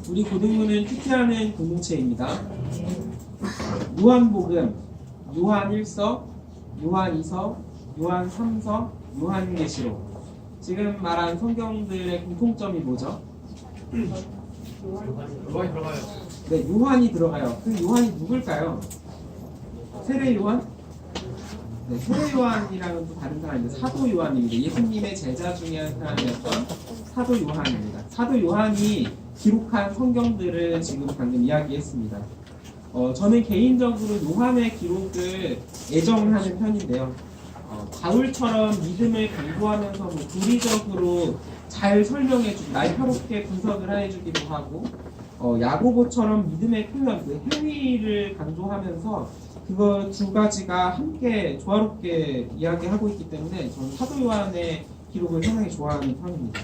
우리 고등부는 특히하는 공동체입니다. 요한복음, 요한 1서, 요한 2서, 요한 3서, 요한계시록. 지금 말한 성경들의 공통점이 뭐죠? 요한이 들어가요. 네, 요한이 들어가요. 그 요한이 누굴까요? 세례 요한? 네, 세례 요한이랑은 또 다른 사람인데 사도 요한입니다. 예수님의 제자 중에 한 사람이었던 사도 요한입니다. 사도 요한이 기록한 성경들을 지금 방금 이야기했습니다. 저는 개인적으로 요한의 기록을 애정하는 편인데요. 바울처럼 믿음을 강조하면서 교리적으로 잘 설명해주고 날카롭게 분석을 해주기도 하고, 야고보처럼 믿음의 표현, 그 행위를 강조하면서 그거 두 가지가 함께 조화롭게 이야기하고 있기 때문에 저는 사도 요한의 기록을 상당히 좋아하는 편입니다.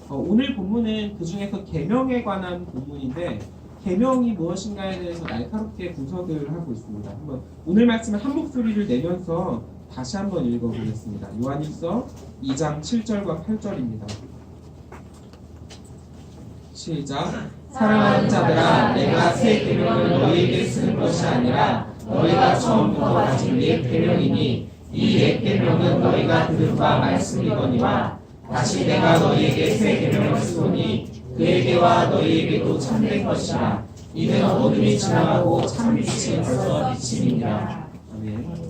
오늘 본문은 그 중에서 계명에 관한 본문인데, 계명이 무엇인가에 대해서 날카롭게 분석을 하고 있습니다. 한번 오늘 말씀을 한 목소리를 내면서 다시 한번 읽어보겠습니다. 요한일서 2장 7절과 8절입니다. 시작. 사랑하는 자들아, 내가 새 계명을 너희에게 쓰는 것이 아니라 너희가 처음부터 가진 옛 계명이니 이 옛 계명은 너희가 들은 바 말씀이거니와 다시 내가 너희에게 새 계명을 쓰노니 그에게와 너희에게도 참된 것이라. 이는 어둠이 지나가고 참빛이 벌써 비침이니라. 아멘.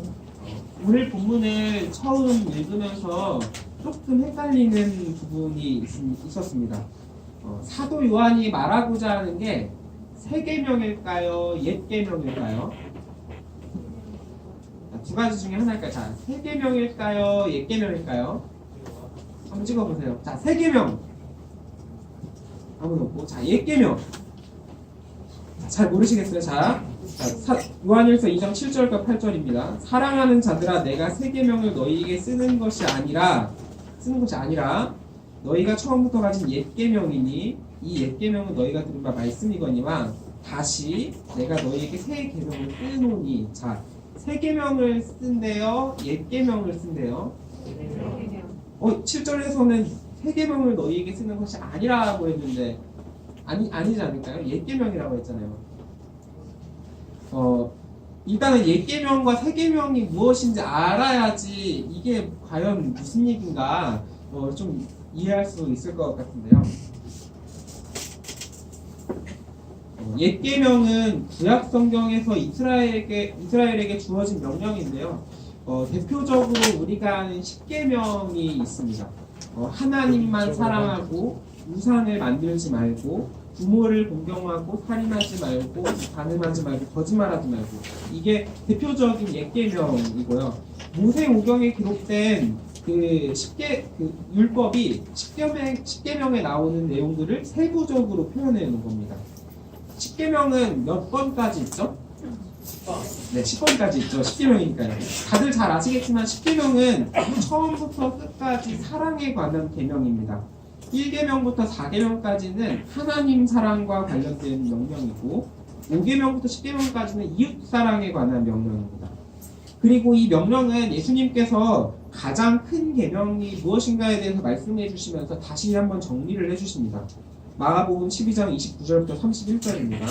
오늘 본문을 처음 읽으면서 조금 헷갈리는 부분이 있었습니다. 사도 요한이 말하고자 하는 게 새 계명일까요? 옛 계명일까요? 두 가지 중에 하나일까요? 자, 새 계명일까요? 옛 계명일까요? 한번 찍어보세요. 자, 새 계명. 아무도 없고. 자, 옛 계명. 잘 모르시겠어요? 자, 요한일서 2장 7절과 8절입니다. 사랑하는 자들아, 내가 새 계명을 너희에게 쓰는 것이 아니라 너희가 처음부터 가진 옛 계명이니 이 옛 계명은 너희가 들은 바 말씀이거니와 다시 내가 너희에게 새 계명을 쓰노니. 자, 새 계명을 쓴대요, 옛 계명을 쓴대요. 7절에서는 새 계명을 너희에게 쓰는 것이 아니라고 했는데 아니지 않을까요? 옛 계명이라고 했잖아요. 일단은 옛 계명과 새 계명이 무엇인지 알아야지 이게 과연 무슨 얘기인가 좀 이해할 수 있을 것 같은데요. 옛 계명은 구약 성경에서 이스라엘에게 주어진 명령인데요. 대표적으로 우리가 아는 십계명이 있습니다. 하나님만 사랑하고 우상을 만들지 말고 부모를 공경하고 살인하지 말고 간음하지 말고 거짓말하지 말고, 이게 대표적인 옛 계명이고요. 모세오경에 기록된 그 율법이 십계명에 나오는 내용들을 세부적으로 표현해 놓은 겁니다. 십계명은 몇 번까지 있죠? 네, 10번까지 있죠. 십계명이니까요. 다들 잘 아시겠지만 십계명은 처음부터 끝까지 사랑에 관한 계명입니다. 1계명부터 4계명까지는 하나님 사랑과 관련된 명령이고 5계명부터 10계명까지는 이웃 사랑에 관한 명령입니다. 그리고 이 명령은 예수님께서 가장 큰 계명이 무엇인가에 대해서 말씀해 주시면서 다시 한번 정리를 해 주십니다. 마가복음 12장 29절부터 31절입니다.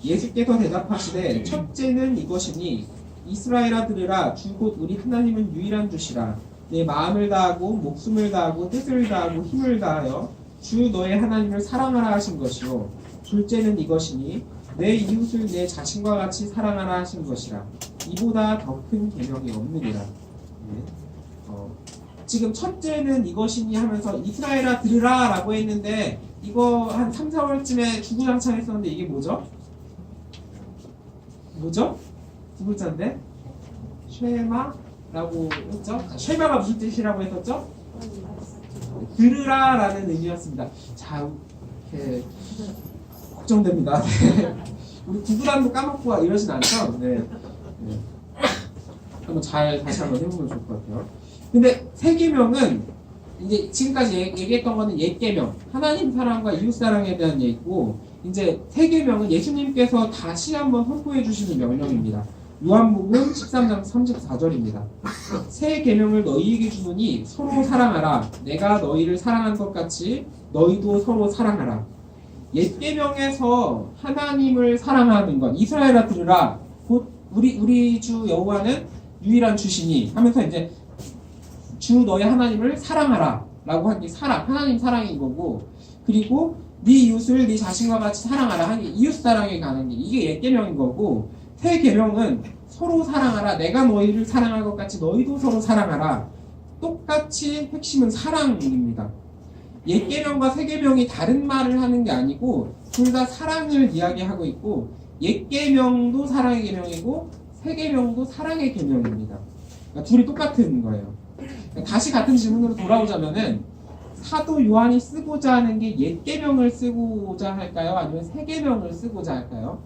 예수께서 대답하시되 첫째는 이것이니 이스라엘아 들으라, 주 곧 우리 하나님은 유일한 주시라. 내 마음을 다하고 목숨을 다하고 뜻을 다하고 힘을 다하여 주 너의 하나님을 사랑하라 하신 것이요. 둘째는 이것이니 내 이웃을 내 자신과 같이 사랑하라 하신 것이라. 이보다 더 큰 계명이 없느니라. 지금 첫째는 이것이니 하면서 이스라엘아 들으라 라고 했는데, 이거 한 3, 4월쯤에 주구장창했었는데 이게 뭐죠? 두 글자인데? 쉐마라고 했죠? 쉐마가 무슨 뜻이라고 했었죠? 들으라 라는 의미였습니다. 자, 이렇게 걱정됩니다. 우리 구구단도 까먹고 이러진 않죠? 네. 한번 다시 한번 해보면 좋을 것 같아요. 근데 새 계명은 이제 지금까지 얘기했던 거는 옛 계명, 하나님 사랑과 이웃 사랑에 대한 얘기고, 이제 새 계명은 예수님께서 다시 한번 선포해 주시는 명령입니다. 요한복음 13장 34절입니다. 새 계명을 너희에게 주노니 서로 사랑하라. 내가 너희를 사랑한 것 같이 너희도 서로 사랑하라. 옛 계명에서 하나님을 사랑하는 것, 이스라엘아 들으라, 곧 우리 주 여호와는 유일한 주시니 하면서 이제 주 너의 하나님을 사랑하라 라고 한 게 사랑, 하나님 사랑인 거고, 그리고 네 이웃을 네 자신과 같이 사랑하라 하니 이웃 사랑에 관한 게 이게 옛 계명인 거고, 새 계명은 서로 사랑하라, 내가 너희를 사랑할 것 같이 너희도 서로 사랑하라. 똑같이 핵심은 사랑입니다. 옛 계명과 새 계명이 다른 말을 하는 게 아니고 둘 다 사랑을 이야기하고 있고, 옛 계명도 사랑의 계명이고 새 계명도 사랑의 계명입니다. 그러니까 둘이 똑같은 거예요. 다시 같은 질문으로 돌아오자면은 사도 요한이 쓰고자 하는 게 옛 계명을 쓰고자 할까요? 아니면 새 계명을 쓰고자 할까요?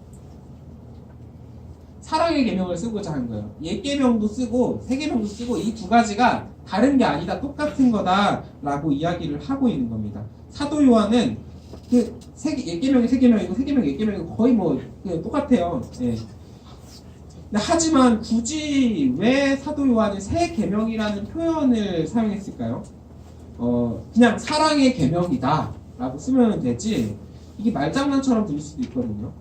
사랑의 계명을 쓰고자 한 거예요. 옛 계명도 쓰고 새 계명도 쓰고 이 두 가지가 다른 게 아니다, 똑같은 거다라고 이야기를 하고 있는 겁니다. 사도 요한은 옛 계명이 새 계명이고 새 계명이 옛 계명이고 거의 똑같아요. 예. 하지만 굳이 왜 사도 요한이 새 계명이라는 표현을 사용했을까요? 그냥 사랑의 계명이다 라고 쓰면 되지, 이게 말장난처럼 들릴 수도 있거든요.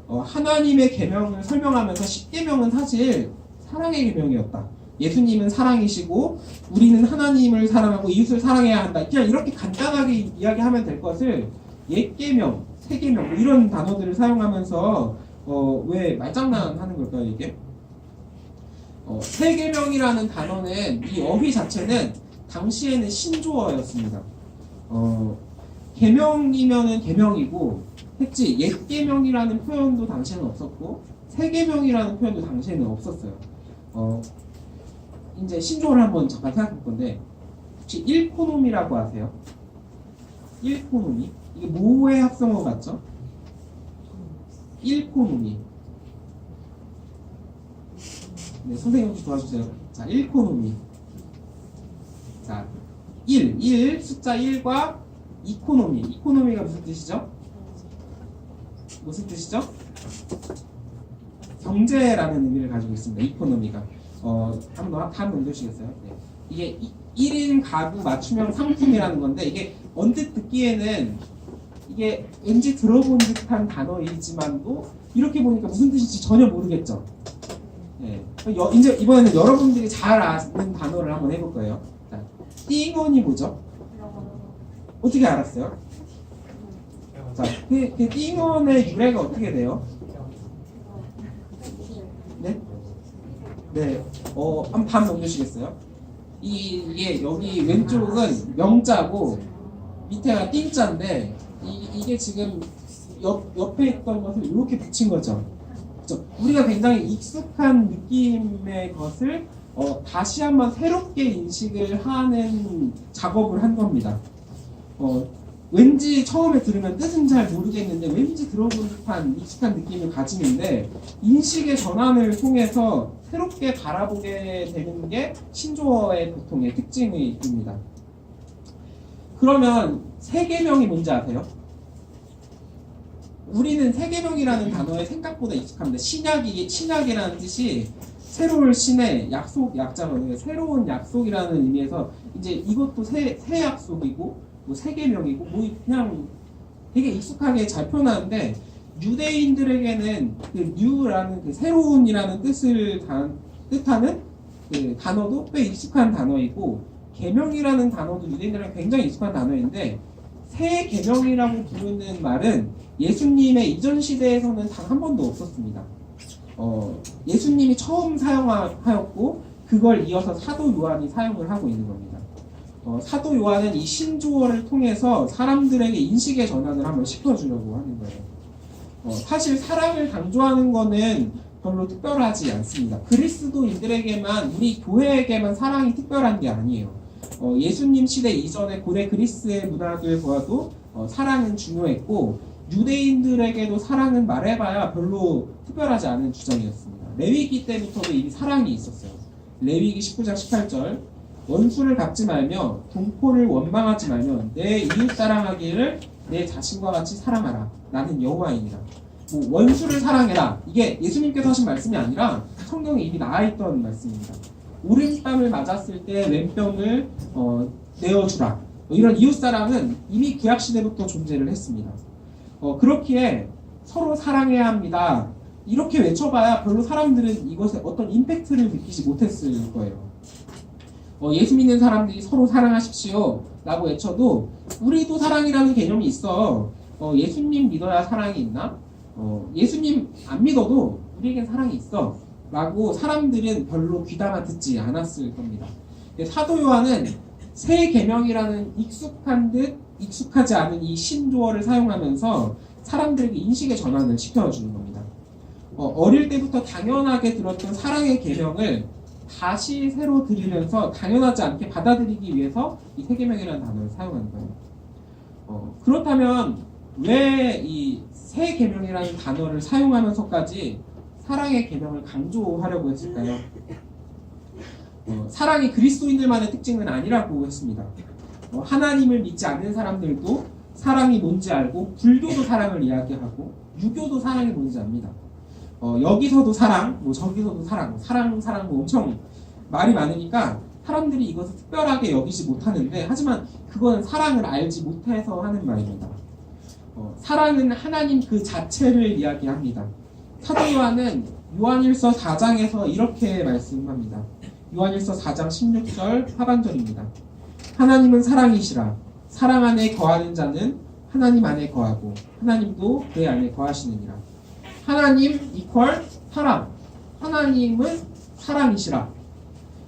하나님의 계명을 설명하면서 십계명은 사실 사랑의 계명이었다. 예수님은 사랑이시고 우리는 하나님을 사랑하고 이웃을 사랑해야 한다. 그냥 이렇게 간단하게 이야기하면 될 것을 옛 계명, 새 계명 이런 단어들을 사용하면서 왜 말장난하는 걸까요, 이게? 새 계명이라는 단어는 이 어휘 자체는 당시에는 신조어였습니다. 계명이면은 계명이고, 했지 옛 계명이라는 표현도 당시에는 없었고 새 계명이라는 표현도 당시에는 없었어요. 이제 신조어를 한번 잠깐 생각해 볼 건데, 혹시 일코노미라고 아세요? 일코노미? 이게 뭐의 합성어 같죠? 일코노미. 네, 선생님 혹시 도와주세요. 자, 일코노미. 자, 1 숫자 1과 이코노미. 이코노미가 무슨 뜻이죠? 무슨 뜻이죠? 경제라는 의미를 가지고 있습니다. 이코노미가. 한번 넘겨주시겠어요? 네. 이게 1인 가구 맞춤형 상품이라는 건데, 이게 언뜻 듣기에는 이게 왠지 들어본 듯한 단어이지만도 이렇게 보니까 무슨 뜻인지 전혀 모르겠죠? 네. 이제 이번에는 여러분들이 잘 아는 단어를 한번 해볼 거예요. 자, 띵언이 뭐죠? 어떻게 알았어요? 자, 그 띵언의 유래가 어떻게 돼요? 네? 네. 한번 넘겨주시겠어요? 이게 여기 왼쪽은 명자고 밑에가 띵자인데 이게 지금 옆에 있던 것을 이렇게 붙인 거죠. 그렇죠? 우리가 굉장히 익숙한 느낌의 것을 다시 한번 새롭게 인식을 하는 작업을 한 겁니다. 왠지 처음에 들으면 뜻은 잘 모르겠는데 왠지 들어본 듯한 익숙한 느낌을 가지는데, 인식의 전환을 통해서 새롭게 바라보게 되는 게 신조어의 보통의 특징입니다. 그러면 새 계명이 뭔지 아세요? 우리는 새 계명이라는 단어에 생각보다 익숙합니다. 신약이라는 뜻이 새로운 신의 약속, 약자거든요. 새로운 약속이라는 의미에서 이제 이것도 새 약속이고 새 계명이고 그냥 되게 익숙하게 잘 표현하는데, 유대인들에게는 그 뉴라는 그 새로운이라는 뜻을 뜻하는 그 단어도 꽤 익숙한 단어이고, 계명이라는 단어도 유대인들에게 굉장히 익숙한 단어인데, 새 계명이라고 부르는 말은 예수님의 이전 시대에서는 단 한 번도 없었습니다. 예수님이 처음 사용하였고 그걸 이어서 사도 요한이 사용을 하고 있는 겁니다. 사도 요한은 이 신조어를 통해서 사람들에게 인식의 전환을 한번 시켜주려고 하는 거예요. 사실 사랑을 강조하는 거는 별로 특별하지 않습니다. 그리스도인들에게만, 우리 교회에게만 사랑이 특별한 게 아니에요. 예수님 시대 이전의 고대 그리스의 문화들 보아도 사랑은 중요했고, 유대인들에게도 사랑은 말해봐야 별로 특별하지 않은 주장이었습니다. 레위기 때부터도 이미 사랑이 있었어요. 레위기 19장 18절, 원수를 갚지 말며 동포를 원망하지 말며 내 이웃 사랑하기를 내 자신과 같이 사랑하라. 나는 여호와이니라. 원수를 사랑해라. 이게 예수님께서 하신 말씀이 아니라 성경에 이미 나와있던 말씀입니다. 오른뺨을 맞았을 때 왼뺨을 내어주라. 이런 이웃사랑은 이미 구약시대부터 존재를 했습니다. 그렇기에 서로 사랑해야 합니다. 이렇게 외쳐봐야 별로 사람들은 이것에 어떤 임팩트를 느끼지 못했을 거예요. 예수 믿는 사람들이 서로 사랑하십시오 라고 외쳐도 우리도 사랑이라는 개념이 있어. 예수님 믿어야 사랑이 있나? 예수님 안 믿어도 우리에겐 사랑이 있어 라고 사람들은 별로 귀담아 듣지 않았을 겁니다. 사도 요한은 새 계명이라는 익숙한 듯 익숙하지 않은 이 신조어를 사용하면서 사람들에게 인식의 전환을 시켜주는 겁니다. 어릴 때부터 당연하게 들었던 사랑의 계명을 다시 새로 들으면서 당연하지 않게 받아들이기 위해서 이 새 계명이라는 단어를 사용하는 거예요. 그렇다면 왜 이 새 계명이라는 단어를 사용하면서까지 사랑의 계명을 강조하려고 했을까요? 사랑이 그리스도인들만의 특징은 아니라고 했습니다. 하나님을 믿지 않는 사람들도 사랑이 뭔지 알고 불교도 사랑을 이야기하고 유교도 사랑이 뭔지 압니다. 여기서도 사랑, 저기서도 사랑 뭐 엄청 말이 많으니까 사람들이 이것을 특별하게 여기지 못하는데 하지만 그건 사랑을 알지 못해서 하는 말입니다. 사랑은 하나님 그 자체를 이야기합니다. 사도 요한은 요한일서 4장에서 이렇게 말씀합니다. 요한일서 4장 16절 하반절입니다. 하나님은 사랑이시라. 사랑 안에 거하는 자는 하나님 안에 거하고 하나님도 그의 안에 거하시느니라. 하나님 이퀄 사랑. 하나님은 사랑이시라.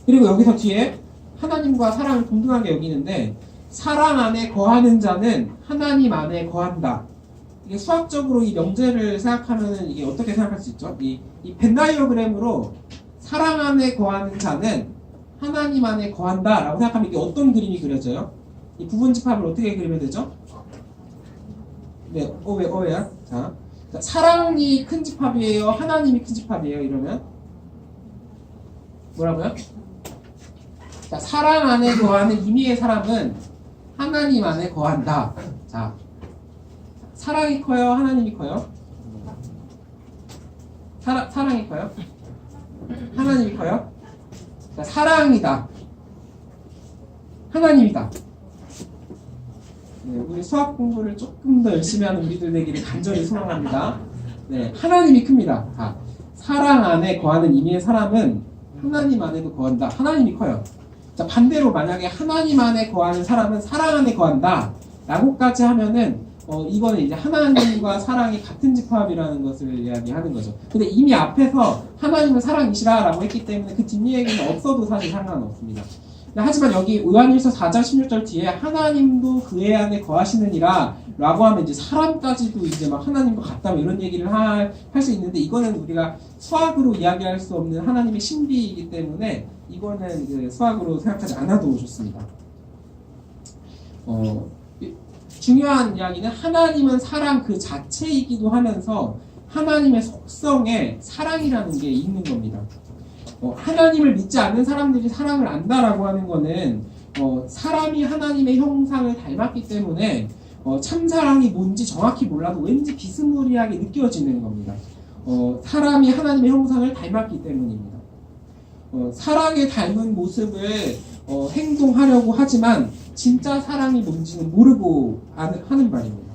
그리고 여기서 뒤에 하나님과 사랑을 동등하게 여기는데 사랑 안에 거하는 자는 하나님 안에 거한다. 이게 수학적으로 이 명제를 생각하면 이게 어떻게 생각할 수 있죠? 이 벤다이어그램으로 사랑 안에 거하는 자는 하나님 안에 거한다 라고 생각하면 이게 어떤 그림이 그려져요? 이 부분집합을 어떻게 그리면 되죠? 네, 왜야? 자, 사랑이 큰 집합이에요? 하나님이 큰 집합이에요? 이러면 뭐라고요? 자, 사랑 안에 거하는 임의의 사람은 하나님 안에 거한다. 자, 사랑이 커요? 하나님이 커요? 사랑이 커요? 하나님이 커요? 자, 사랑이다. 하나님이다. 네, 우리 수학 공부를 조금 더 열심히 하는 우리들 되기를 간절히 소망합니다. 네, 하나님이 큽니다. 자, 사랑 안에 거하는 임의의 사람은 하나님 안에도 거한다. 하나님이 커요. 자, 반대로 만약에 하나님 안에 거하는 사람은 사랑 안에 거한다 라고까지 하면은 이거는 이제 하나님과 사랑이 같은 집합이라는 것을 이야기하는 거죠. 근데 이미 앞에서 하나님은 사랑이시라 라고 했기 때문에 그 뒷이야기는 없어도 사실 상관없습니다. 하지만 여기 요한일서 4장 16절 뒤에 하나님도 그의 안에 거하시느니라 라고 하면 이제 사람까지도 이제 막 하나님과 같다 이런 얘기를 할 수 있는데 이거는 우리가 수학으로 이야기할 수 없는 하나님의 신비이기 때문에 이거는 그 수학으로 생각하지 않아도 좋습니다. 중요한 이야기는 하나님은 사랑 그 자체이기도 하면서 하나님의 속성에 사랑이라는 게 있는 겁니다. 하나님을 믿지 않는 사람들이 사랑을 안다라고 하는 거는 사람이 하나님의 형상을 닮았기 때문에 참사랑이 뭔지 정확히 몰라도 왠지 비스무리하게 느껴지는 겁니다. 사람이 하나님의 형상을 닮았기 때문입니다. 사랑에 닮은 모습을 행동하려고 하지만 진짜 사랑이 뭔지는 모르고 하는 말입니다.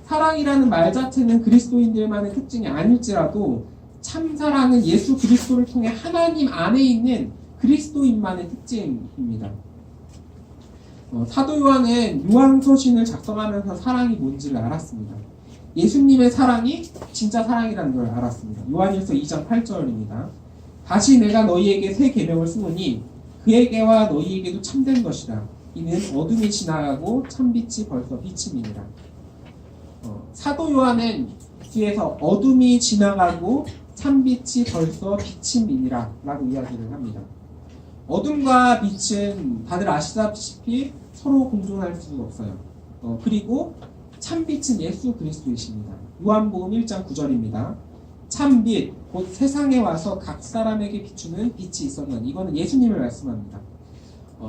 사랑이라는 말 자체는 그리스도인들만의 특징이 아닐지라도 참 사랑은 예수 그리스도를 통해 하나님 안에 있는 그리스도인만의 특징입니다. 사도 요한은 요한서신을 작성하면서 사랑이 뭔지를 알았습니다. 예수님의 사랑이 진짜 사랑이라는 걸 알았습니다. 요한일서 2장 8절입니다. 다시 내가 너희에게 새 계명을 쓰노니 그에게와 너희에게도 참된 것이라. 이는 어둠이 지나가고 참빛이 벌써 비침이니라. 사도 요한은 뒤에서 어둠이 지나가고 참빛이 벌써 비침이니라 라고 이야기를 합니다. 어둠과 빛은 다들 아시다시피 서로 공존할 수 없어요. 그리고 참빛은 예수 그리스도이십니다. 요한복음 1장 9절입니다. 참빛 곧 세상에 와서 각 사람에게 비추는 빛이 있었는 이거는 예수님을 말씀합니다.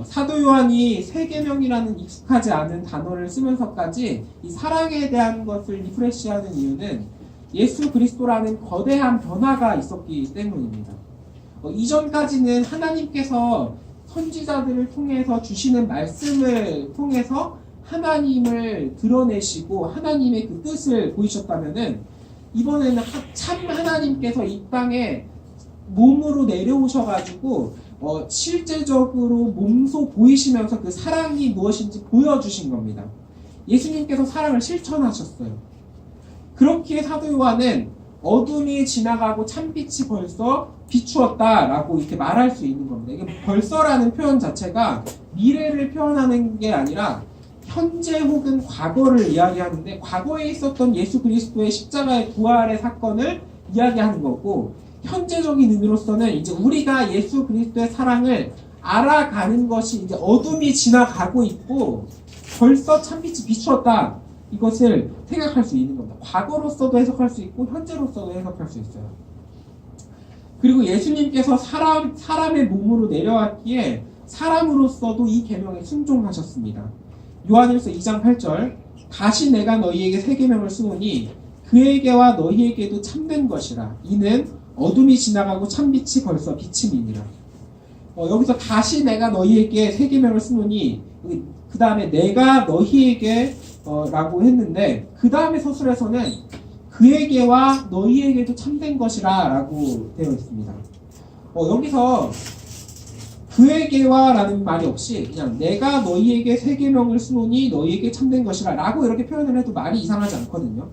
사도 요한이 새 계명이라는 익숙하지 않은 단어를 쓰면서까지 이 사랑에 대한 것을 리프레시하는 이유는 예수 그리스도라는 거대한 변화가 있었기 때문입니다. 이전까지는 하나님께서 선지자들을 통해서 주시는 말씀을 통해서 하나님을 드러내시고 하나님의 그 뜻을 보이셨다면은 이번에는 참 하나님께서 이 땅에 몸으로 내려오셔가지고 실제적으로 몸소 보이시면서 그 사랑이 무엇인지 보여주신 겁니다. 예수님께서 사랑을 실천하셨어요. 그렇기에 사도 요한은 어둠이 지나가고 참빛이 벌써 비추었다라고 이렇게 말할 수 있는 겁니다. 이게 벌써라는 표현 자체가 미래를 표현하는 게 아니라 현재 혹은 과거를 이야기하는데 과거에 있었던 예수 그리스도의 십자가의 부활의 사건을 이야기하는 거고 현재적인 의미로서는 이제 우리가 예수 그리스도의 사랑을 알아가는 것이 이제 어둠이 지나가고 있고 벌써 참빛이 비추었다. 이것을 생각할 수 있는 겁니다. 과거로서도 해석할 수 있고 현재로서도 해석할 수 있어요. 그리고 예수님께서 사람의 몸으로 내려왔기에 사람으로서도 이 계명에 순종하셨습니다. 요한일서 2장 8절 다시 내가 너희에게 새 계명을 쓰노니 그에게와 너희에게도 참된 것이라 이는 어둠이 지나가고 참빛이 벌써 비침이니라. 여기서 다시 내가 너희에게 새 계명을 쓰노니 그 다음에 내가 너희에게 라고 했는데 그 다음에 서술에서는 그에게와 너희에게도 참된 것이라 라고 되어 있습니다. 여기서 그에게와 라는 말이 없이 그냥 내가 너희에게 새 계명을 쓰노니 너희에게 참된 것이라 라고 이렇게 표현을 해도 말이 이상하지 않거든요.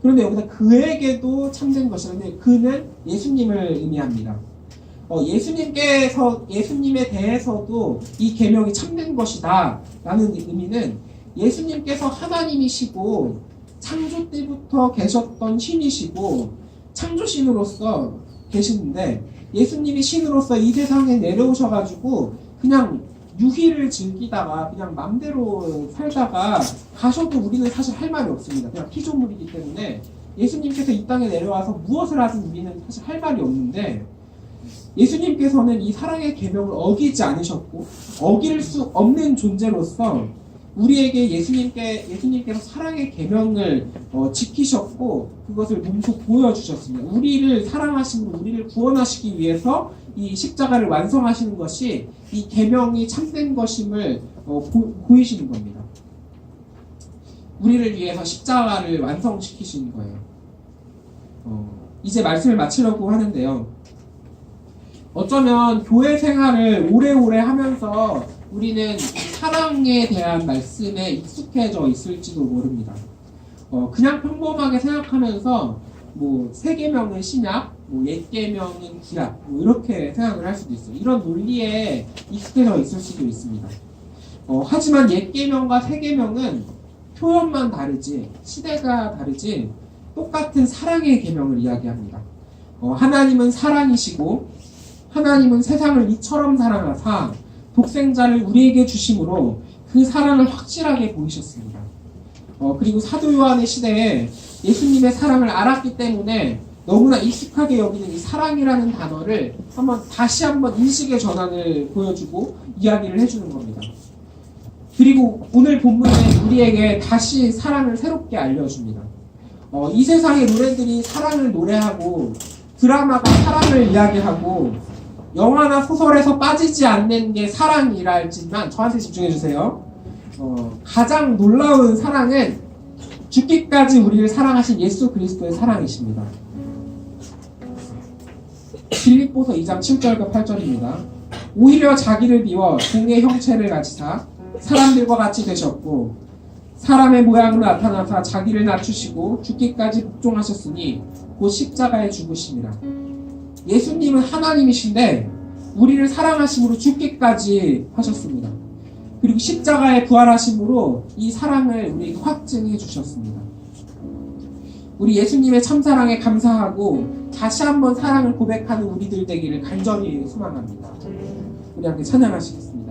그런데 여기서 그에게도 참된 것이라는데 그는 예수님을 의미합니다. 예수님에 대해서도 이 계명이 참된 것이다 라는 의미는 예수님께서 하나님이시고 창조 때부터 계셨던 신이시고 창조신으로서 계시는데 예수님이 신으로서 이 세상에 내려오셔가지고 그냥 유희를 즐기다가 그냥 맘대로 살다가 가셔도 우리는 사실 할 말이 없습니다. 그냥 피조물이기 때문에 예수님께서 이 땅에 내려와서 무엇을 하든 우리는 사실 할 말이 없는데 예수님께서는 이 사랑의 계명을 어기지 않으셨고 어길 수 없는 존재로서 우리에게 예수님께서 사랑의 계명을 지키셨고 그것을 몸소 보여주셨습니다. 우리를 사랑하심으로 우리를 구원하시기 위해서 이 십자가를 완성하시는 것이 이 계명이 참된 것임을 보이시는 겁니다. 우리를 위해서 십자가를 완성시키신 거예요. 이제 말씀을 마치려고 하는데요. 어쩌면 교회 생활을 오래오래 하면서 우리는 사랑에 대한 말씀에 익숙해져 있을지도 모릅니다. 그냥 평범하게 생각하면서 새 계명은 신약, 옛 계명은 구약 이렇게 생각을 할 수도 있어요. 이런 논리에 익숙해져 있을 수도 있습니다. 하지만 옛 계명과 새 계명은 표현만 다르지 시대가 다르지 똑같은 사랑의 계명을 이야기합니다. 하나님은 사랑이시고 하나님은 세상을 이처럼 사랑하사 독생자를 우리에게 주심으로 그 사랑을 확실하게 보이셨습니다. 그리고 사도 요한의 시대에 예수님의 사랑을 알았기 때문에 너무나 익숙하게 여기는 이 사랑이라는 단어를 다시 한번 인식의 전환을 보여주고 이야기를 해주는 겁니다. 그리고 오늘 본문은 우리에게 다시 사랑을 새롭게 알려줍니다. 이 세상의 노래들이 사랑을 노래하고 드라마가 사랑을 이야기하고 영화나 소설에서 빠지지 않는 게 사랑이라 할지만 저한테 집중해주세요. 가장 놀라운 사랑은 죽기까지 우리를 사랑하신 예수 그리스도의 사랑이십니다. 빌립보서 2장 7절과 8절입니다. 오히려 자기를 비워 종의 형체를 가지사 사람들과 같이 되셨고 사람의 모양으로 나타나사 자기를 낮추시고 죽기까지 복종하셨으니 곧 십자가에 죽으심이라. 예수님은 하나님이신데 우리를 사랑하심으로 죽기까지 하셨습니다. 그리고 십자가에 부활하심으로 이 사랑을 우리에게 확증해 주셨습니다. 우리 예수님의 참사랑에 감사하고 다시 한번 사랑을 고백하는 우리들 되기를 간절히 소망합니다. 우리 함께 찬양하시겠습니다.